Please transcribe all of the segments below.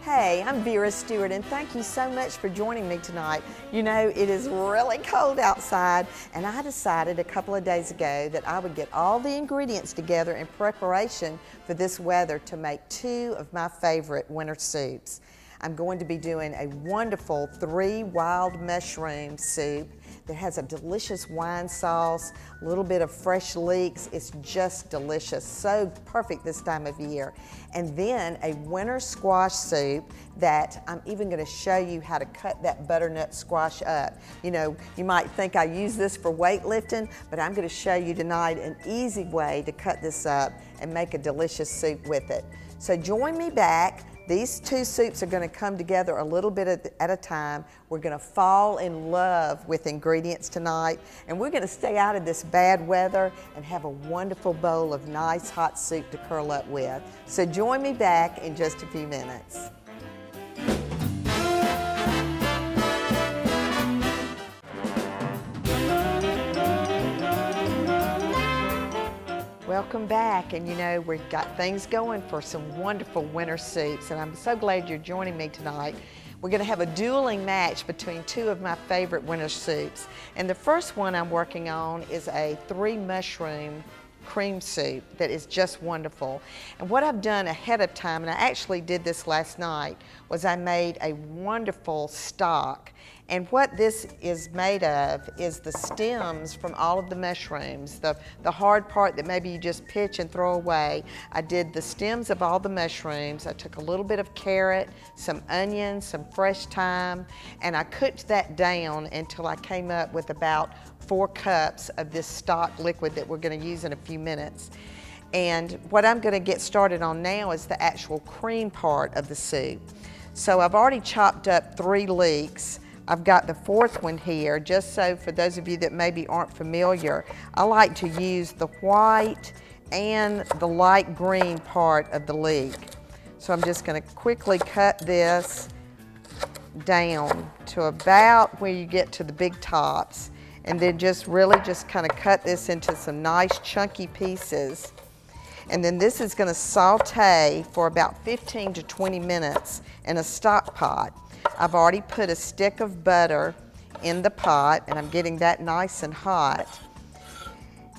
Hey, I'm Vera Stewart, and thank you so much for joining me tonight. You know, it is really cold outside, and I decided a couple of days ago that I would get all the ingredients together in preparation for this weather to make two of my favorite winter soups. I'm going to be doing a wonderful 3 wild mushroom soup that has a delicious wine sauce, a little bit of fresh leeks. It's just delicious, so perfect this time of year. And then a winter squash soup that I'm even going to show you how to cut that butternut squash up. You know, you might think I use this for weightlifting, but I'm going to show you tonight an easy way to cut this up and make a delicious soup with it. So join me back. These two soups are going to come together a little bit at a time. We're going to fall in love with ingredients tonight, and we're going to stay out of this bad weather and have a wonderful bowl of nice hot soup to curl up with. So join me back in just a few minutes. Welcome back, and you know, we've got things going for some wonderful winter soups, and I'm so glad you're joining me tonight. We're going to have a dueling match between two of my favorite winter soups, and the first one I'm working on is a 3 mushroom cream soup that is just wonderful. And what I've done ahead of time, and I actually did this last night, was I made a wonderful stock. And what this is made of is the stems from all of the mushrooms, the hard part that maybe you just pitch and throw away. I did the stems of all the mushrooms. I took a little bit of carrot, some onions, some fresh thyme, and I cooked that down until I came up with about 4 cups of this stock liquid that we're going to use in a few minutes. And what I'm going to get started on now is the actual cream part of the soup. So I've already chopped up 3 leeks. I've got the 4th one here, just so for those of you that maybe aren't familiar, I like to use the white and the light green part of the leek. So I'm just going to quickly cut this down to about where you get to the big tops, and then just really just kind of cut this into some nice chunky pieces. And then this is going to saute for about 15 to 20 minutes in a stock pot. I've already put a stick of butter in the pot, and I'm getting that nice and hot.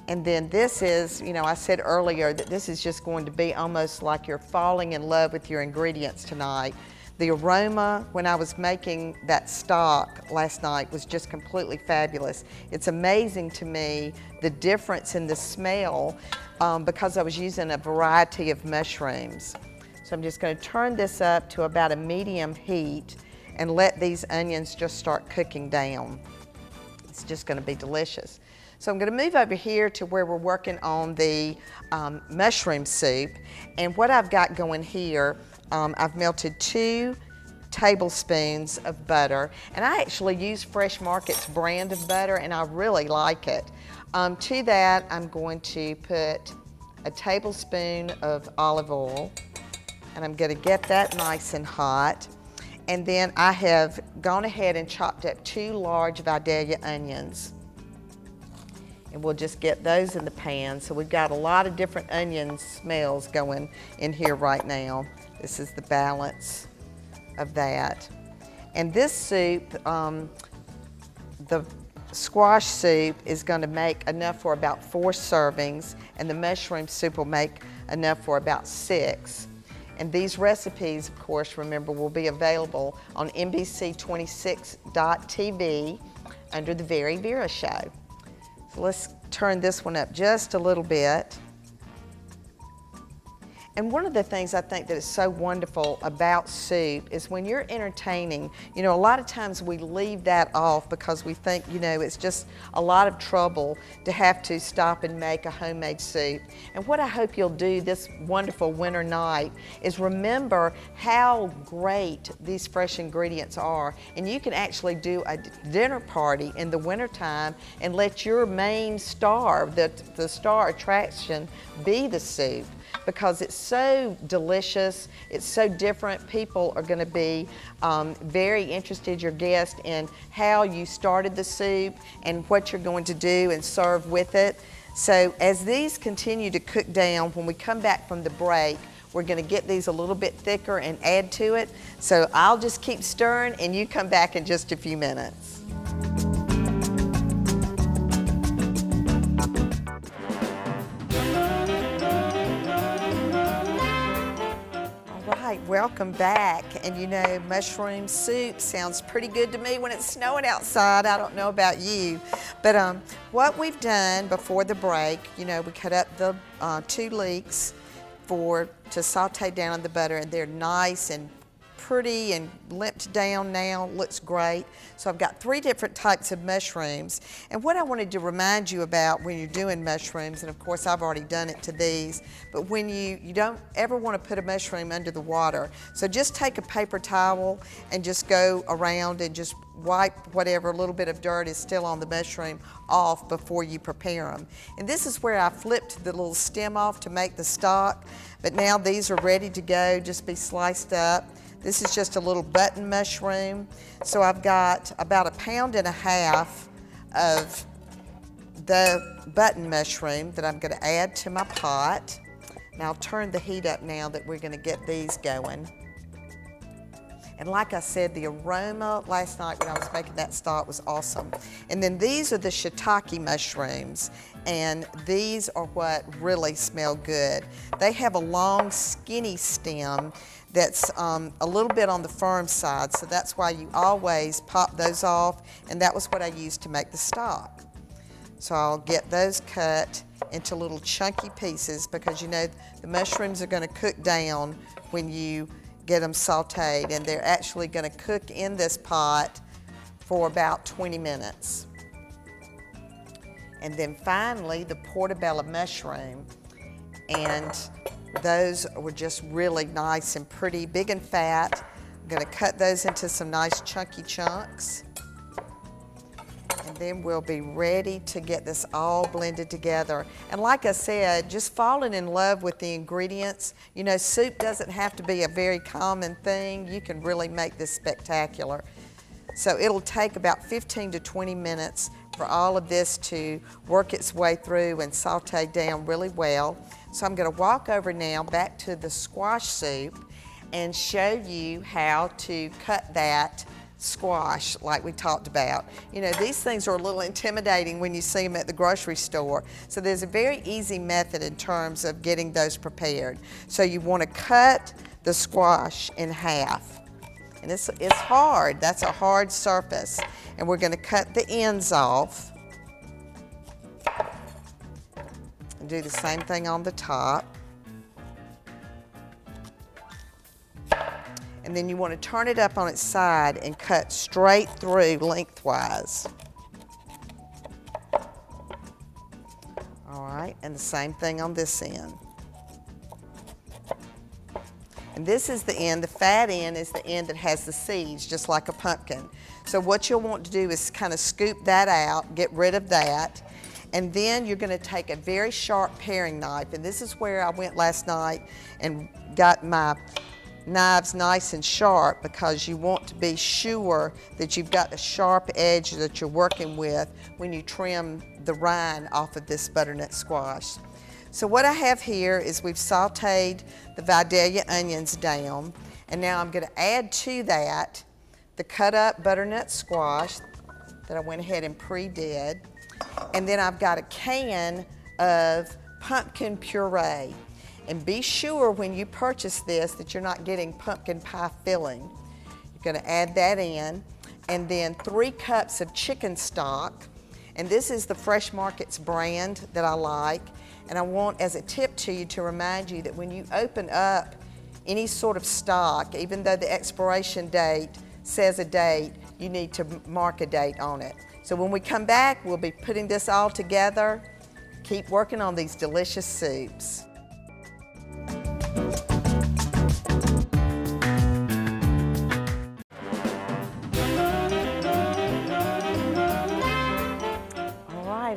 And then this is, you know, I said earlier that this is just going to be almost like you're falling in love with your ingredients tonight. The aroma when I was making that stock last night was just completely fabulous. It's amazing to me the difference in the smell because I was using a variety of mushrooms. So I'm just going to turn this up to about a medium heat and let these onions just start cooking down. It's just going to be delicious. So I'm going to move over here to where we're working on the mushroom soup. And what I've got going here, I've melted 2 tablespoons of butter, and I actually use Fresh Market's brand of butter, and I really like it. To that, I'm going to put a tablespoon of olive oil, and I'm going to get that nice and hot. And then I have gone ahead and chopped up 2 large Vidalia onions. And we'll just get those in the pan. So we've got a lot of different onion smells going in here right now. This is the balance of that. And this soup, the squash soup is going to make enough for about 4 servings, and the mushroom soup will make enough for about 6. And these recipes, of course, remember, will be available on NBC26.tv under the VeryVera show. So let's turn this one up just a little bit. And one of the things I think that is so wonderful about soup is when you're entertaining, you know, a lot of times we leave that off because we think, you know, it's just a lot of trouble to have to stop and make a homemade soup. And what I hope you'll do this wonderful winter night is remember how great these fresh ingredients are. And you can actually do a dinner party in the wintertime and let your main star, the star attraction, be the soup. Because it's so delicious, it's so different. People are going to be very interested, your guest, in how you started the soup and what you're going to do and serve with it. So as these continue to cook down, when we come back from the break, we're gonna get these a little bit thicker and add to it. So I'll just keep stirring and you come back in just a few minutes. Right, welcome back. And you know, mushroom soup sounds pretty good to me when it's snowing outside. I don't know about you. But what we've done before the break, you know, we cut up the 2 leeks to saute down in the butter, and they're nice and pretty and limped down now, looks great. So I've got 3 different types of mushrooms. And what I wanted to remind you about when you're doing mushrooms, and of course I've already done it to these, but when you don't ever want to put a mushroom under the water. So just take a paper towel and just go around and just wipe whatever little bit of dirt is still on the mushroom off before you prepare them. And this is where I flipped the little stem off to make the stock, but now these are ready to go, just be sliced up. This is just a little button mushroom. So I've got about 1.5 pounds of the button mushroom that I'm gonna add to my pot. And I'll turn the heat up now that we're gonna get these going. And like I said, the aroma last night when I was making that stock was awesome. And then these are the shiitake mushrooms, and these are what really smell good. They have a long, skinny stem that's a little bit on the firm side, so that's why you always pop those off, and that was what I used to make the stock. So I'll get those cut into little chunky pieces, because you know the mushrooms are gonna cook down when you get them sauteed, and they're actually gonna cook in this pot for about 20 minutes. And then finally, the portobello mushroom, and those were just really nice and pretty, big and fat. I'm gonna cut those into some nice chunky chunks. And then we'll be ready to get this all blended together. And like I said, just falling in love with the ingredients. You know, soup doesn't have to be a very common thing. You can really make this spectacular. So it'll take about 15 to 20 minutes for all of this to work its way through and saute down really well. So I'm gonna walk over now back to the squash soup and show you how to cut that squash like we talked about. You know, these things are a little intimidating when you see them at the grocery store. So there's a very easy method in terms of getting those prepared. So you want to cut the squash in half. And it's hard, that's a hard surface. And we're going to cut the ends off. And do the same thing on the top. And then you want to turn it up on its side and cut straight through lengthwise. All right, and the same thing on this end. And this is the end, the fat end is the end that has the seeds, just like a pumpkin. So what you'll want to do is kind of scoop that out, get rid of that, and then you're going to take a very sharp paring knife, and this is where I went last night and got my knives nice and sharp, because you want to be sure that you've got a sharp edge that you're working with when you trim the rind off of this butternut squash. So what I have here is we've sauteed the Vidalia onions down, and now I'm going to add to that the cut up butternut squash that I went ahead and pre-did, and then I've got a can of pumpkin puree. And be sure when you purchase this that you're not getting pumpkin pie filling. You're gonna add that in, and then 3 cups of chicken stock. And this is the Fresh Markets brand that I like. And I want, as a tip to you, to remind you that when you open up any sort of stock, even though the expiration date says a date, you need to mark a date on it. So when we come back, we'll be putting this all together. Keep working on these delicious soups.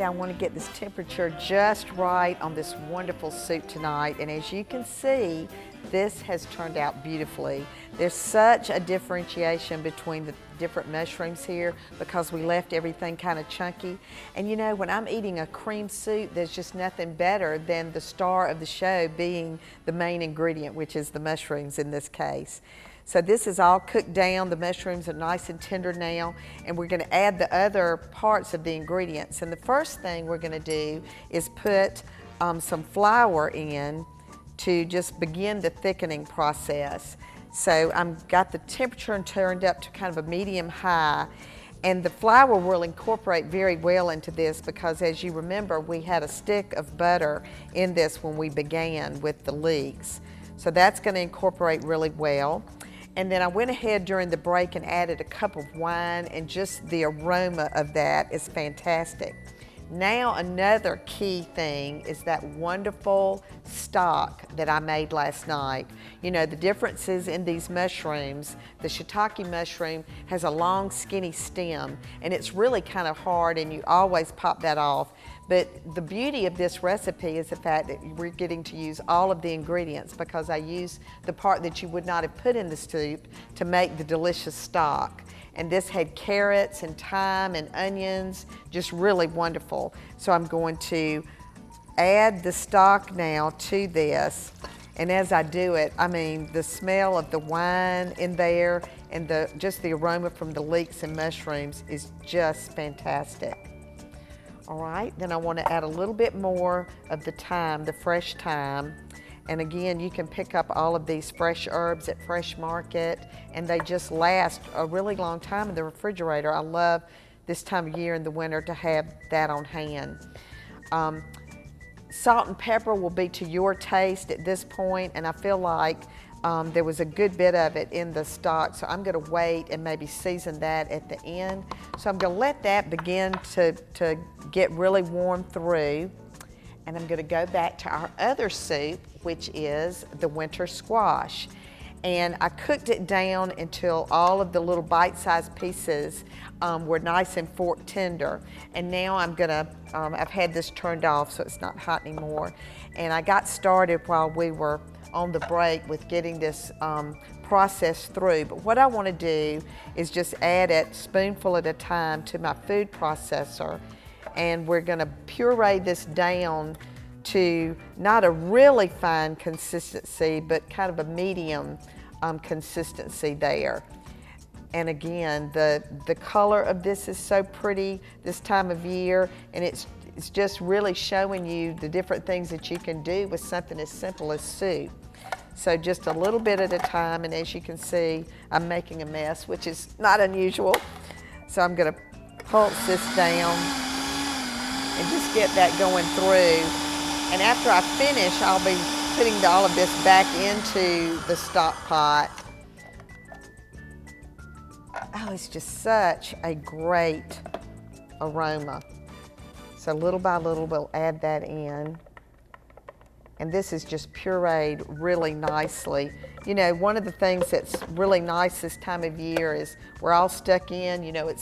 I want to get this temperature just right on this wonderful soup tonight. And as you can see, this has turned out beautifully. There's such a differentiation between the different mushrooms here because we left everything kind of chunky. And you know, when I'm eating a cream soup, there's just nothing better than the star of the show being the main ingredient, which is the mushrooms in this case. So this is all cooked down. The mushrooms are nice and tender now, and we're going to add the other parts of the ingredients. And the first thing we're going to do is put some flour in to just begin the thickening process. So I've got the temperature turned up to kind of a medium high, and the flour will incorporate very well into this because, as you remember, we had a stick of butter in this when we began with the leeks. So that's going to incorporate really well. And then I went ahead during the break and added a cup of wine, and just the aroma of that is fantastic. Now another key thing is that wonderful stock that I made last night. You know, the differences in these mushrooms, the shiitake mushroom has a long skinny stem and it's really kind of hard and you always pop that off. But the beauty of this recipe is the fact that we're getting to use all of the ingredients because I use the part that you would not have put in the soup to make the delicious stock. And this had carrots and thyme and onions, just really wonderful. So I'm going to add the stock now to this. And as I do it, I mean, the smell of the wine in there and just the aroma from the leeks and mushrooms is just fantastic. All right, then I want to add a little bit more of the thyme, the fresh thyme. And again, you can pick up all of these fresh herbs at Fresh Market, and they just last a really long time in the refrigerator. I love this time of year in the winter to have that on hand. Salt and pepper will be to your taste at this point, and I feel like there was a good bit of it in the stock, so I'm going to wait and maybe season that at the end. So I'm going to let that begin to get really warm through, and I'm going to go back to our other soup, which is the winter squash. And I cooked it down until all of the little bite-sized pieces were nice and fork tender. And now I'm gonna, I've had this turned off so it's not hot anymore. And I got started while we were on the break with getting this process through. But what I want to do is just add it spoonful at a time to my food processor, and we're going to puree this down to not a really fine consistency, but kind of a medium consistency there. And again, the color of this is so pretty this time of year, and it's just really showing you the different things that you can do with something as simple as soup. So just a little bit at a time, and as you can see, I'm making a mess, which is not unusual. So I'm gonna pulse this down and just get that going through. And after I finish, I'll be putting all of this back into the stock pot. Oh, it's just such a great aroma. So little by little, we'll add that in. And this is just pureed really nicely. You know, one of the things that's really nice this time of year is we're all stuck in, you know,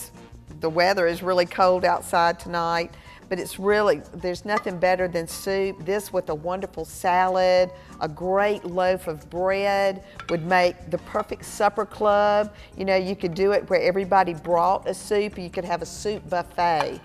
the weather is really cold outside tonight, but it's really, there's nothing better than soup. This with a wonderful salad, a great loaf of bread would make the perfect supper club. You know, you could do it where everybody brought a soup, or you could have a soup buffet.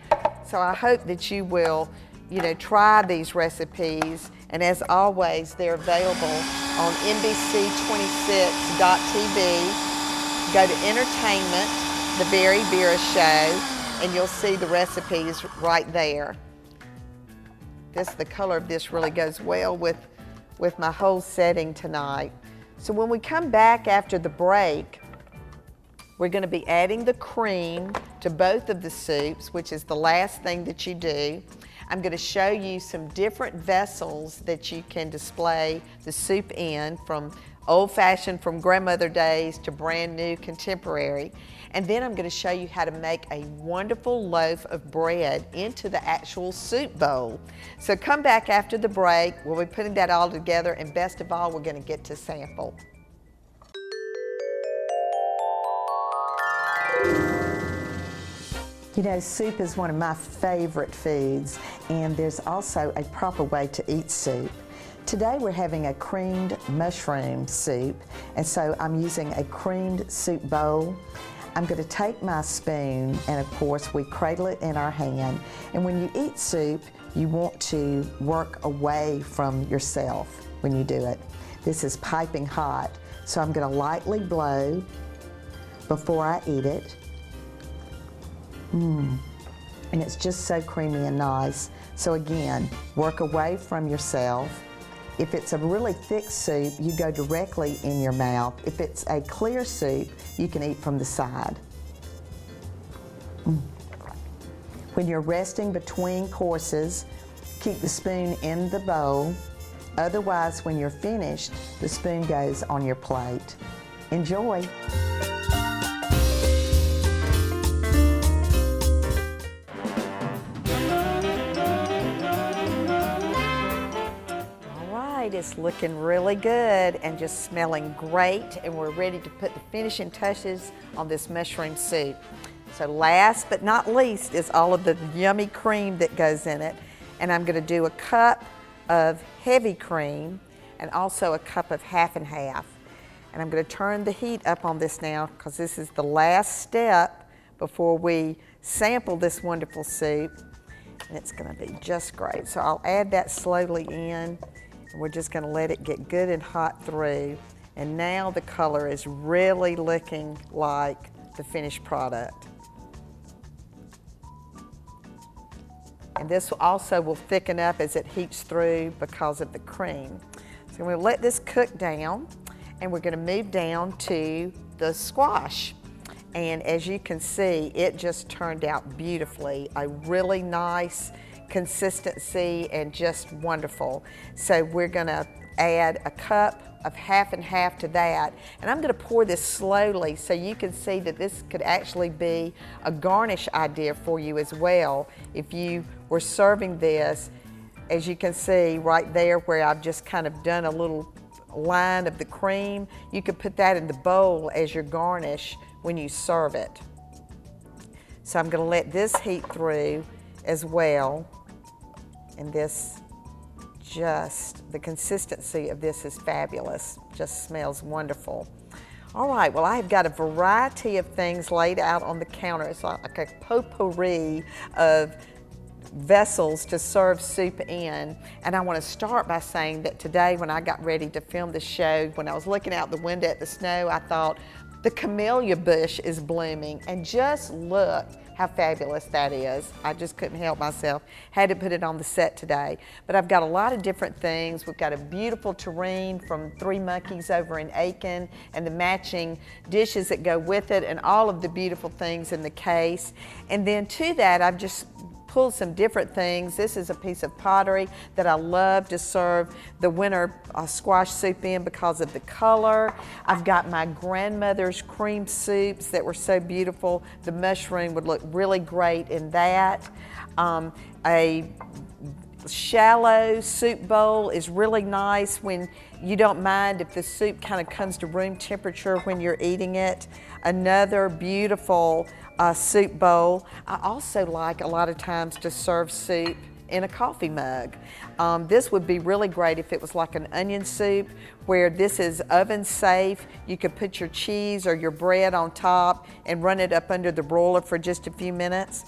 So I hope that you will, you know, try these recipes. And as always, they're available on NBC26.tv. Go to Entertainment, the VeryVera Show, and you'll see the recipes right there. The color of this really goes well with my whole setting tonight. So when we come back after the break, we're going to be adding the cream to both of the soups, which is the last thing that you do. I'm going to show you some different vessels that you can display the soup in, from old-fashioned from grandmother days to brand new contemporary. And then I'm going to show you how to make a wonderful loaf of bread into the actual soup bowl. So come back after the break. We'll be putting that all together, and best of all, we're going to get to sample. You know, soup is one of my favorite foods, and there's also a proper way to eat soup. Today we're having a creamed mushroom soup, and so I'm using a creamed soup bowl. I'm going to take my spoon, and of course we cradle it in our hand, and when you eat soup, you want to work away from yourself when you do it. This is piping hot, so I'm going to lightly blow before I eat it. And it's just so creamy and nice. So again, work away from yourself. If it's a really thick soup, you go directly in your mouth. If it's a clear soup, you can eat from the side. When you're resting between courses, keep the spoon in the bowl. Otherwise, when you're finished, the spoon goes on your plate. Enjoy. It's looking really good and just smelling great, and we're ready to put the finishing touches on this mushroom soup. So last but not least is all of the yummy cream that goes in it, and I'm going to do a cup of heavy cream and also a cup of half and half. And I'm going to turn the heat up on this now because this is the last step before we sample this wonderful soup, and it's going to be just great. So I'll add that slowly in. We're just going to let it get good and hot through. And now the color is really looking like the finished product. And this also will thicken up as it heats through because of the cream. So we'll let this cook down, and we're going to move down to the squash. And as you can see, it just turned out beautifully. A really nice consistency and just wonderful. So we're going to add a cup of half and half to that, and I'm going to pour this slowly so you can see that this could actually be a garnish idea for you as well. If you were serving this, as you can see right there where I've just kind of done a little line of the cream, you could put that in the bowl as your garnish when you serve it. So I'm going to let this heat through as well. And this, just the consistency of this is fabulous. Just smells wonderful. All right, well, I've got a variety of things laid out on the counter. It's like a potpourri of vessels to serve soup in. And I want to start by saying that today when I got ready to film the show, when I was looking out the window at the snow, I thought the camellia bush is blooming, and just look how fabulous that is. I just couldn't help myself. Had to put it on the set today. But I've got a lot of different things. We've got a beautiful terrine from Three Monkeys over in Aiken, and the matching dishes that go with it, and all of the beautiful things in the case. And then to that, I've just pulled some different things. This is a piece of pottery that I love to serve the winter squash soup in because of the color. I've got my grandmother's cream soups that were so beautiful. The mushroom would look really great in that. A shallow soup bowl is really nice when you don't mind if the soup kind of comes to room temperature when you're eating it. Another beautiful soup bowl. I also like a lot of times to serve soup in a coffee mug. This would be really great if it was like an onion soup, where this is oven safe. You could put your cheese or your bread on top and run it up under the broiler for just a few minutes.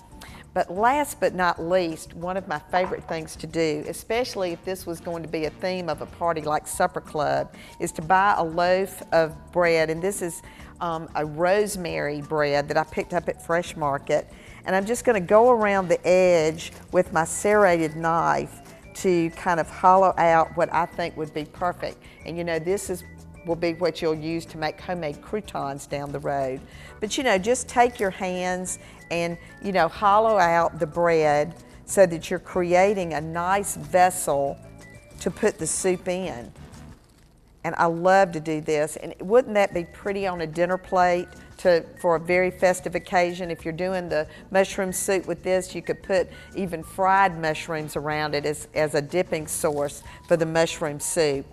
But last but not least, one of my favorite things to do, especially if this was going to be a theme of a party like Supper Club, is to buy a loaf of bread. And this is a rosemary bread that I picked up at Fresh Market. And I'm just going to go around the edge with my serrated knife to kind of hollow out what I think would be perfect. And you know, this will be what you'll use to make homemade croutons down the road. But you know, just take your hands and, you know, hollow out the bread so that you're creating a nice vessel to put the soup in. And I love to do this. And wouldn't that be pretty on a dinner plate for a very festive occasion? If you're doing the mushroom soup with this, you could put even fried mushrooms around it as a dipping source for the mushroom soup.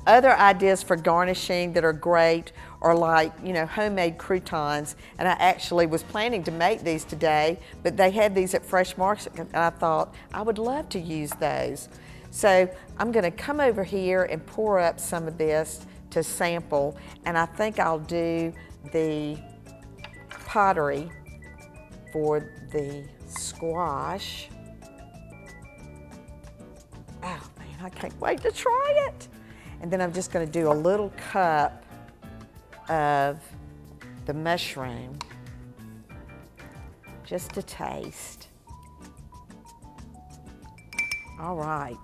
Other ideas for garnishing that are great or like, you know, homemade croutons. And I actually was planning to make these today, but they had these at Fresh Market, and I thought I would love to use those. So I'm gonna come over here and pour up some of this to sample, and I think I'll do the pottery for the squash. Oh man, I can't wait to try it. And then I'm just gonna do a little cup of the mushroom, just to taste. All right,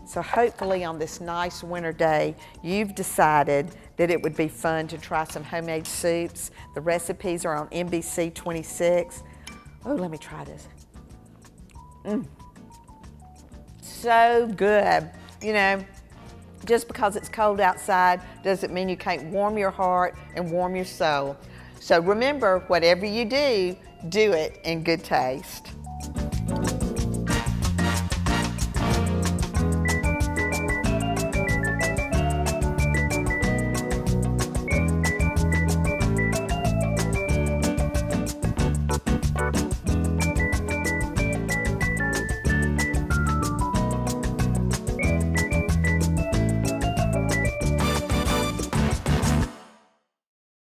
so hopefully on this nice winter day, you've decided that it would be fun to try some homemade soups. The recipes are on NBC 26. Oh, let me try this. So good. You know, just because it's cold outside doesn't mean you can't warm your heart and warm your soul. So remember, whatever you do, do it in good taste.